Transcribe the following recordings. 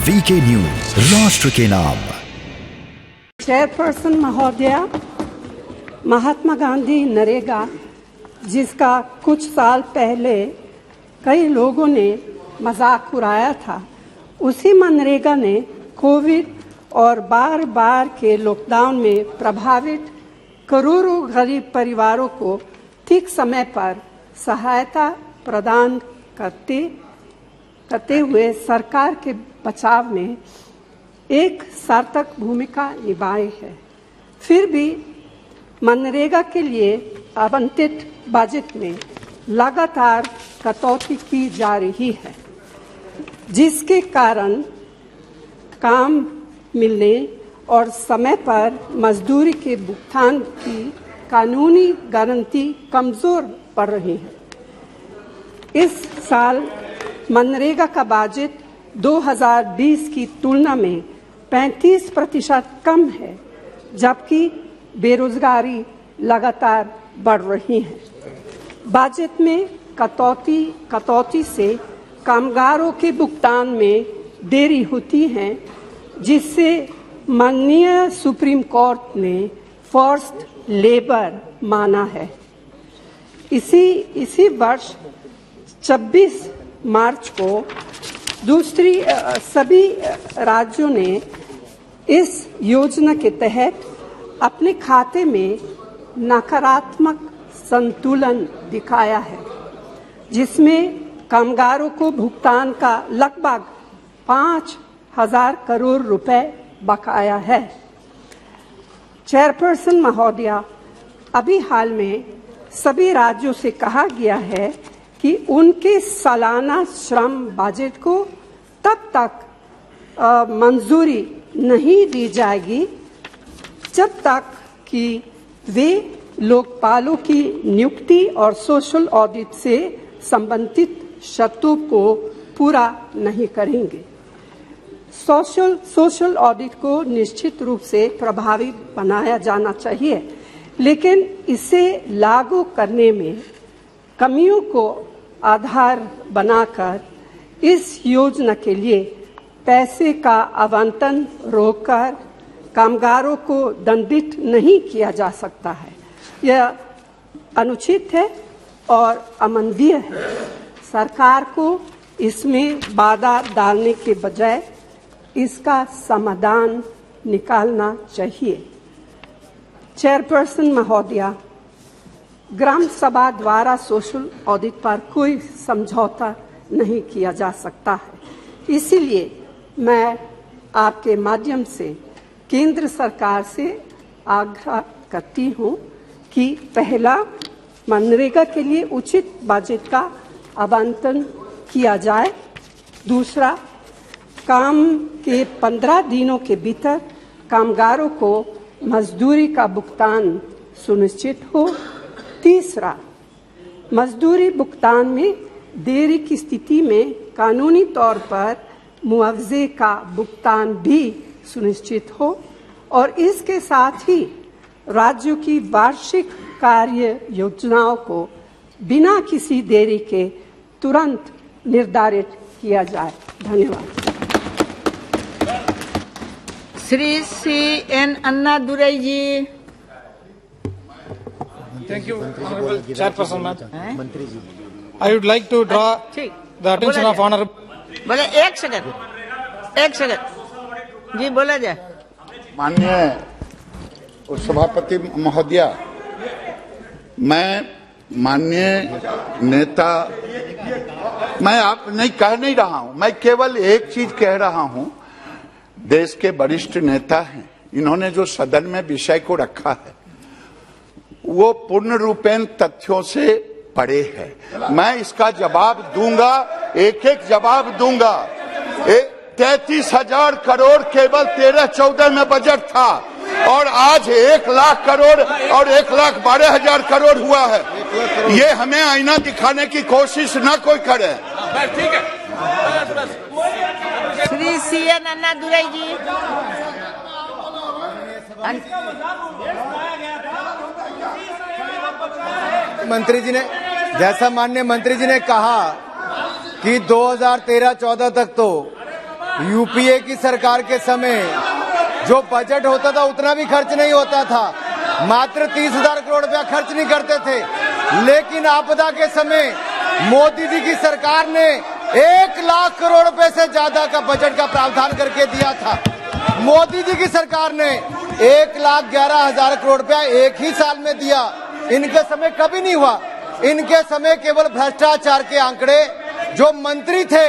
VK news, राष्ट्र के नाम। चेयरपर्सन महोदया, महात्मा गांधी नरेगा, जिसका कुछ साल पहले कई लोगों ने मजाक उड़ाया था, उसी मनरेगा ने कोविड और बार के लॉकडाउन में प्रभावित करोड़ों गरीब परिवारों को ठीक समय पर सहायता प्रदान करते हुए सरकार के बचाव में एक सार्थक भूमिका निभाई है। फिर भी मनरेगा के लिए आवंटित बजट में लगातार कटौती की जा रही है, जिसके कारण काम मिलने और समय पर मजदूरी के भुगतान की कानूनी गारंटी कमजोर पड़ रही है। इस साल मनरेगा का बजट 2020 की तुलना में 35% कम है, जबकि बेरोजगारी लगातार बढ़ रही है। बजट में कटौती से कामगारों के भुगतान में देरी होती है, जिससे माननीय सुप्रीम कोर्ट ने फोर्स्ड लेबर माना है। इसी वर्ष 26 मार्च को सभी राज्यों ने इस योजना के तहत अपने खाते में नकारात्मक संतुलन दिखाया है, जिसमें कामगारों को भुगतान का लगभग 5,000 करोड़ रुपए बकाया है। चेयरपर्सन महोदया, अभी हाल में सभी राज्यों से कहा गया है कि उनके सालाना श्रम बजट को तब तक मंजूरी नहीं दी जाएगी जब तक कि वे लोकपालों की नियुक्ति और सोशल ऑडिट से संबंधित शर्तों को पूरा नहीं करेंगे। सोशल ऑडिट को निश्चित रूप से प्रभावी बनाया जाना चाहिए, लेकिन इसे लागू करने में कमियों को आधार बनाकर इस योजना के लिए पैसे का आवंटन रोककर कामगारों को दंडित नहीं किया जा सकता है। यह अनुचित है और अमानवीय है। सरकार को इसमें बाधा डालने के बजाय इसका समाधान निकालना चाहिए। चेयरपर्सन महोदया, ग्राम सभा द्वारा सोशल ऑडिट पर कोई समझौता नहीं किया जा सकता है। इसीलिए मैं आपके माध्यम से केंद्र सरकार से आग्रह करती हूं कि पहला, मनरेगा के लिए उचित बजट का आवंटन किया जाए। दूसरा, काम के 15 दिनों के भीतर कामगारों को मजदूरी का भुगतान सुनिश्चित हो। तीसरा, मजदूरी भुगतान में देरी की स्थिति में कानूनी तौर पर मुआवजे का भुगतान भी सुनिश्चित हो और इसके साथ ही राज्यों की वार्षिक कार्य योजनाओं को बिना किसी देरी के तुरंत निर्धारित किया जाए। धन्यवाद। Shri C.N. Annadurai ji. Thank you, Honorable Chairperson, ma'am. I would like to draw the attention of Honorable. बोले एक सेकंड जी, बोला जाए। माननीय सभापति महोदया, मैं माननीय नेता, मैं आप नहीं कह नहीं रहा हूं, मैं केवल एक चीज कह रहा हूं। देश के वरिष्ठ नेता हैं, इन्होंने जो सदन में विषय को रखा है वो पूर्ण रूपेण तथ्यों से परे है। मैं इसका जवाब दूंगा, एक जवाब दूंगा। 33,000 करोड़ केवल 13-14 में बजट था और आज 1 लाख करोड़ और 1,12,000 करोड़ हुआ है। ये हमें आईना दिखाने की कोशिश न कोई करे। ठीक है। श्री C.N. अन्नादुरई जी। मंत्री जी ने, जैसा माननीय मंत्री जी ने कहा कि 2013-14 तक तो यूपीए की सरकार के समय जो बजट होता था उतना भी खर्च नहीं होता था, मात्र 30,000 करोड़ रुपया खर्च नहीं करते थे। लेकिन आपदा के समय मोदी जी की सरकार ने 1 लाख करोड़ रुपए से ज्यादा का बजट का प्रावधान करके दिया था। मोदी जी की सरकार ने 1,11,000 करोड़ रुपया एक ही साल में दिया। इनके समय कभी नहीं हुआ। इनके समय केवल भ्रष्टाचार के आंकड़े जो मंत्री थे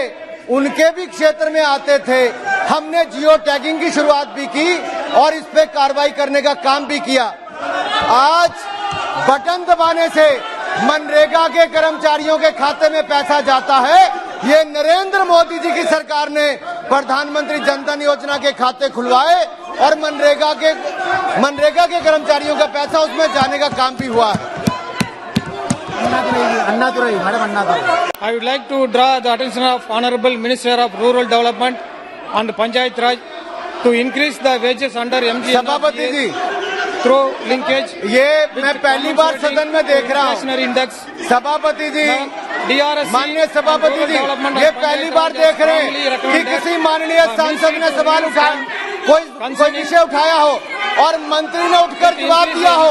उनके भी क्षेत्र में आते थे। हमने जियो टैगिंग की शुरुआत भी की और इस पे कार्रवाई करने का काम भी किया। आज बटन दबाने से मनरेगा के कर्मचारियों के खाते में पैसा जाता है। ये नरेंद्र मोदी जी की सरकार ने प्रधानमंत्री जनधन योजना के खाते खुलवाए और मनरेगा के कर्मचारियों का पैसा उसमें जाने का काम भी हुआ है। I would like to draw the attention of Honorable Minister of Rural Development and Panchayat Raj to increase the wages under सभापति जी, MGNREGA through linkage. ये मैं पहली बार सदन में देख रहा हूँ। Inflationary index. सभापति जी, DRSC माननीय सभापति जी, ये पहली बार देख रहे हैं कि किसी माननीय सांसद ने सवाल उठाया, कोई विषय उठाया हो और मंत्री ने उठकर जवाब दिया हो,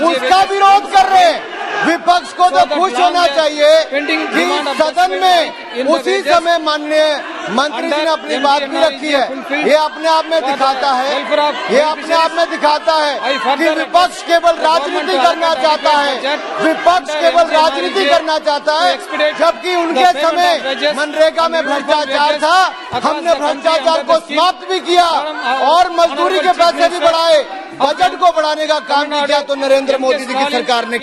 उसका विरोध कर रहे हैं। विपक्ष को तो खुश होना चाहिए कि सदन में उसी समय माननीय मंत्री जी ने अपनी बात भी रखी है। ये अपने आप में दिखाता है, ये अपने आप में दिखाता है कि विपक्ष केवल राजनीति करना चाहता है, विपक्ष केवल राजनीति करना चाहता है, जबकि उनके समय मनरेगा में भ्रष्टाचार था। हमने भ्रष्टाचार को समाप्त भी किया और मजदूरी के पैसे भी बढ़ाए, बजट को बढ़ाने का काम भी किया तो नरेंद्र मोदी जी की सरकार ने